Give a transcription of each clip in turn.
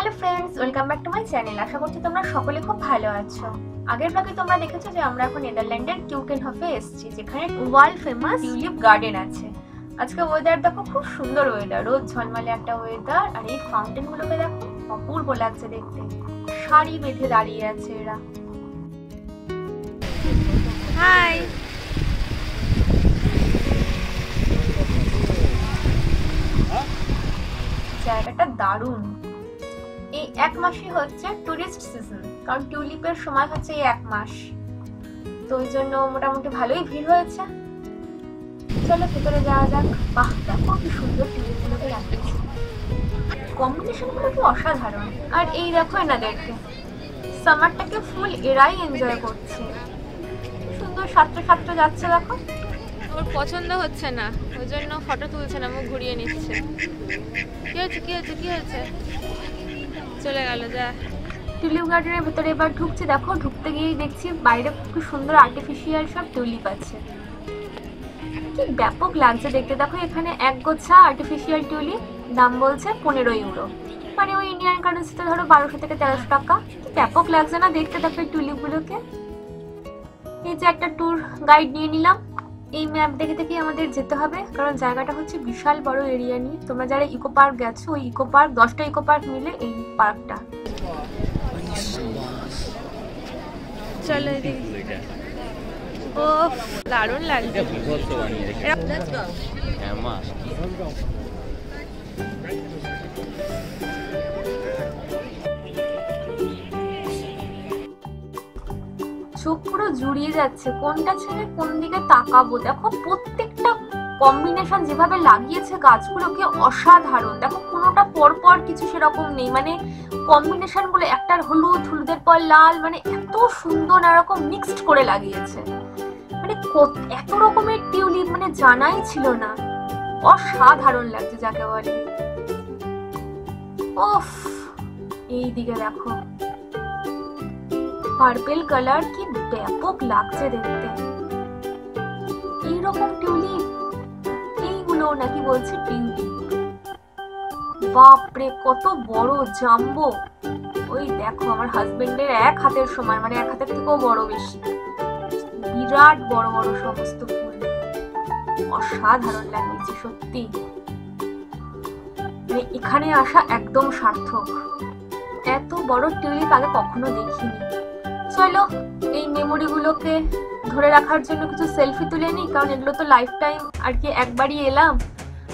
Hello friends, welcome back to my channel. আশা করছি তোমরা সকলে খুব ভালো আছো। আগের ব্লগে তোমরা দেখেছো যে আমরা এখন নেদারল্যান্ডের কিউকেনহফে এসেছি, যেখানে ওয়ার্ল্ড ফেমাস টিউলিপ গার্ডেন আছে। আজকে ওয়েদার দেখো, খুব সুন্দর ওয়েদার, রোদ ঝলমলে একটা ওয়েদার। আর এই ফাউন্টেন গুলোকে দেখো, অপূর্ব লাগছে দেখতে। সারি বেঁধে দাঁড়িয়ে আছে এরা। হাই, জায়গাটা দারুণ। এই এক মাসই হচ্ছে টুরিস্ট সিজন, কারণ টিউলিপের সময় হচ্ছে এই এক মাস, তো ওই জন্য মোটামুটি ভালোই ভিড় হয়েছে। চলো ভেতরে যাওয়া যাক। বাহ, দেখো কি সুন্দর টিউলিপগুলোকে রাখতেছে, কম্বিনেশনগুলো কি অসাধারণ। আর এই দেখো এনাদেরকে, সামারটাকে ফুল এরাই এনজয় করছে। সুন্দর সাঁতরে সাঁতরে যাচ্ছে দেখো। ওর পছন্দ হচ্ছে না, ওই জন্য ফটো তুলছে না, মুখ ঘুরিয়ে নিচ্ছে। কি হয়েছে কি হয়েছে কি হয়েছে, চলে গেল। যা, টিউলিপ গার্ডেনের ভেতরে এবার ঢুকছি। দেখো, ঢুকতে গিয়েই দেখছি বাইরে খুব সুন্দর আর্টিফিশিয়াল সব টিউলিপ আছে। কি ব্যাপক লাগছে দেখতে। দেখো এখানে এক গোছা আর্টিফিশিয়াল টিউলিপ দাম বলছে 15 ইউরো, মানে ওই ইন্ডিয়ান কারেন্সিতে ধরো 1200 থেকে 1300 টাকা। কি ব্যাপক লাগছে না দেখতে। দেখো এই টিউলিপগুলোকে। এই যে একটা ট্যুর গাইড নিয়ে নিলাম। এই ম্যাপ দেখে দেখে আমাদের যেতে হবে, কারণ জায়গাটা হচ্ছে বিশাল বড় এরিয়া নিয়ে। তোমরা যারা ইকো পার্ক গেছো, ওই ইকো পার্ক 10টা ইকো পার্ক মিলে এই পার্কটা। চলো এদিকে। ও দারুণ লাগছে। চোখ পুরো জুড়িয়ে যাচ্ছে, কোনটা ছেড়ে কোন দিকে তাকাবো। দেখো প্রত্যেকটা কম্বিনেশন যেভাবে লাগিয়েছে গাছগুলোকে, অসাধারণ। দেখো কোনোটা পরপর কিছু সেরকম নেই, মানে কম্বিনেশন গুলো একটার হলুদ, হলুদের পর লাল, মানে এত সুন্দর এরকম মিক্সড করে লাগিয়েছে। মানে এত রকমের টিউলিপ মানে জানাই ছিল না। অসাধারণ লাগছে যাকে বলে। ওফ, এই দিকে দেখো পার্পল কালার, কি ব্যাপক লাগছে দেখতে। এইরকম টিউলিপ, এইগুলো নাকি বলছে টিউলিপ। বাপরে কত বড় জাম্বো। ওই দেখো আমার হাজবেন্ডের এক হাতের সমান, মানে এক হাতের থেকেও বড় বেশি। বিরাট বড় বড় সমস্ত ফুল, অসাধারণ লাগছে সত্যি। মানে এখানে আসা একদম সার্থক। এত বড় টিউলিপ আগে কখনো দেখিনি। চলো এই মেমোরি গুলোকে ধরে রাখার জন্য কিছু সেলফি তুলে নিই, কারণ এগুলো তো লাইফ টাইম আর কি, একবারই এলাম,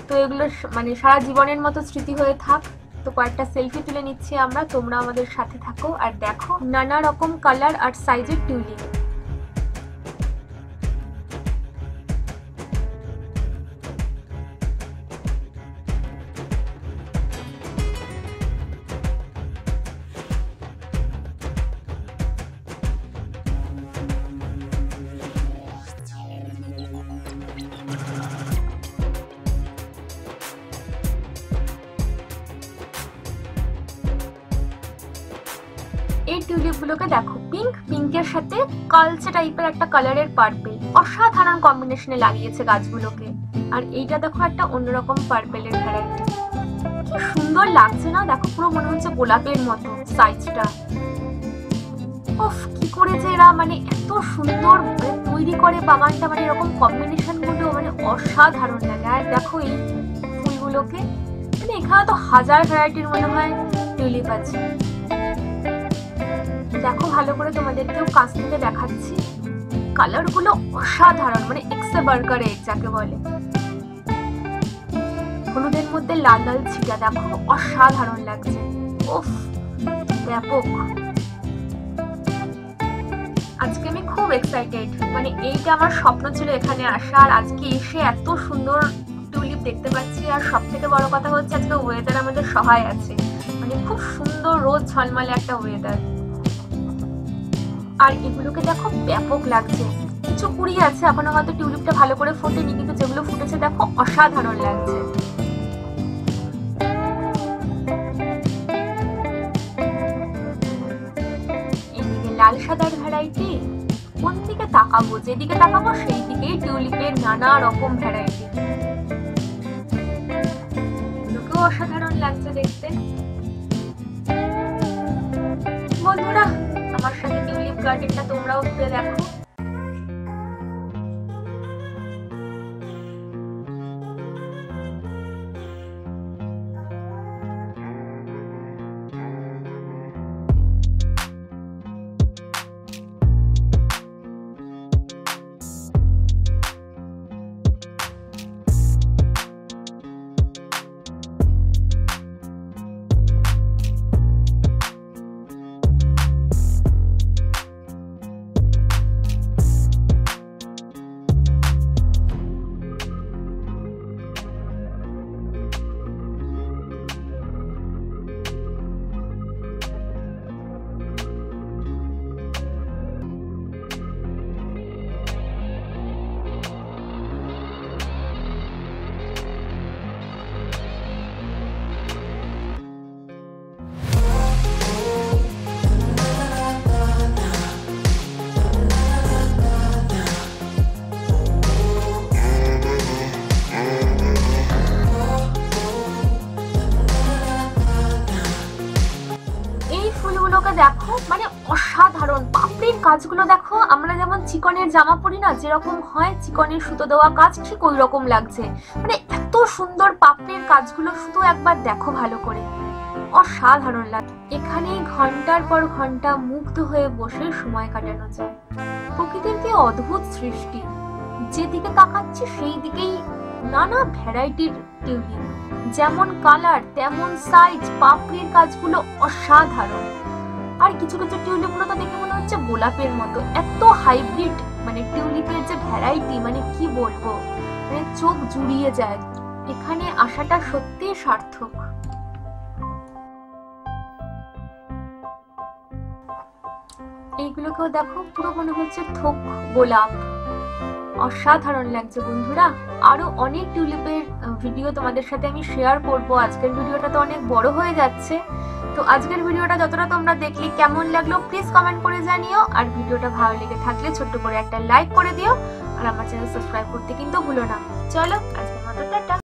তো এগুলো মানে সারা জীবনের মতো স্মৃতি হয়ে থাক। তো কয়েকটা সেলফি তুলে নিচ্ছি আমরা, তোমরা আমাদের সাথে থাকো আর দেখো নানা রকম কালার আর সাইজের টিউলিপ। এই টিউলিপ গুলোকে দেখো, পিঙ্ক, পিঙ্কের সাথে কালচে টাইপের একটা কালারের পার্পল, অসাধারণ কম্বিনেশনে লাগিয়েছে গাছগুলোকে। আর এইটা দেখো একটা অন্যরকম পার্পলের ভ্যারাইটি, কি সুন্দর লাগছে না। দেখো পুরো মনে হচ্ছে গোলাপের মতো সাইজটা। উফ, কি করেছে এরা, মানে এত সুন্দর তৈরি করে বাগানটা, মানে এরকম কম্বিনেশন গুলো মানে অসাধারণ লাগে। আর দেখো এই ফুলগুলোকে, মানে এখানে তো হাজার ভ্যারাইটির মনে হয় টিউলিপ আছে। দেখো ভালো করে তোমাদেরকেও কাছ থেকে দেখাচ্ছি, কালার গুলো অসাধারণ, মানে এক্সে বার্গার এগ যাকে বলে। হলুদের মধ্যে লাল লাল ছিটা, দেখো অসাধারণ লাগছে। উফ, ব্যাপক। আজকে আমি খুব এক্সাইটেড, মানে এইটা আমার স্বপ্ন ছিল এখানে আসা, আর আজকে এসে এত সুন্দর টিউলিপ দেখতে পাচ্ছি। আর সব থেকে বড় কথা হচ্ছে আজকে ওয়েদার আমাদের সহায় আছে, মানে খুব সুন্দর রোদ ঝলমলে একটা ওয়েদার। আর এগুলোকে দেখো ব্যাপক লাগছে। কিছু কুড়ি আছে এখনো হয়তো টিউলিপটা ভালো করে ফোটেনি, কিন্তু যেগুলো ফুটেছে দেখো অসাধারণ লাগছে। এদিকে লাল সাদার ভ্যারাইটি, কোন দিকে তাকাবো, যেদিকে তাকাবো সেই দিকেই টিউলিপের নানা রকম ভ্যারাইটি। এগুলোকেও অসাধারণ লাগছে দেখতে। বন্ধুরা, আমার সাথে টিউলিপ গার্ডেনটা তোমরাও ঘুরে দেখো। দেখো মানে অসাধারণ পাপড়ির কাজগুলো দেখো। আমরা যেমন চিকনের জামা পরি না, যেরকম হয় চিকনের সুতো দেওয়া কাজ, ঠিক ওই রকম লাগছে। মানে এত সুন্দর পাপড়ির কাজগুলো, শুধু একবার দেখো ভালো করে, অসাধারণ লাগে। এখানে ঘন্টার পর ঘন্টা মুগ্ধ হয়ে বসে সময় কাটানো যায়। প্রকৃতির কি অদ্ভুত সৃষ্টি, যেদিকে তাকাচ্ছি সেই দিকেই নানা ভ্যারাইটির টিউলিপ, যেমন কালার তেমন সাইজ, পাপড়ির কাজগুলো অসাধারণ। আর কিছু কিছু টিউলিপ গুলো তো দেখে মনে হচ্ছে গোলাপের মতো, এত হাইব্রিড মানে টিউলিপের যে ভ্যারাইটি, মানে কি বলবো, মানে চোখ জুড়িয়ে যায়। এখানে আসাটা সত্যিই সার্থক। এইগুলোকেও দেখো, পুরো মনে হচ্ছে থোক গোলাপ, অসাধারণ লাগছে বন্ধুরা। আরো অনেক টিউলিপের ভিডিও তোমাদের সাথে আমি শেয়ার করব। আজকের ভিডিওটা তো অনেক বড় হয়ে যাচ্ছে, তো আজকের ভিডিওটা যতটা তোমরা দেখলে কেমন লাগলো প্লিজ কমেন্ট করে জানিও। আর ভিডিওটা ভালো লেগে থাকলে ছোট্ট করে একটা লাইক করে দিও, আর আমার চ্যানেল সাবস্ক্রাইব করতে কিন্তু ভুলো না। চলো আজকের মতো টাটা।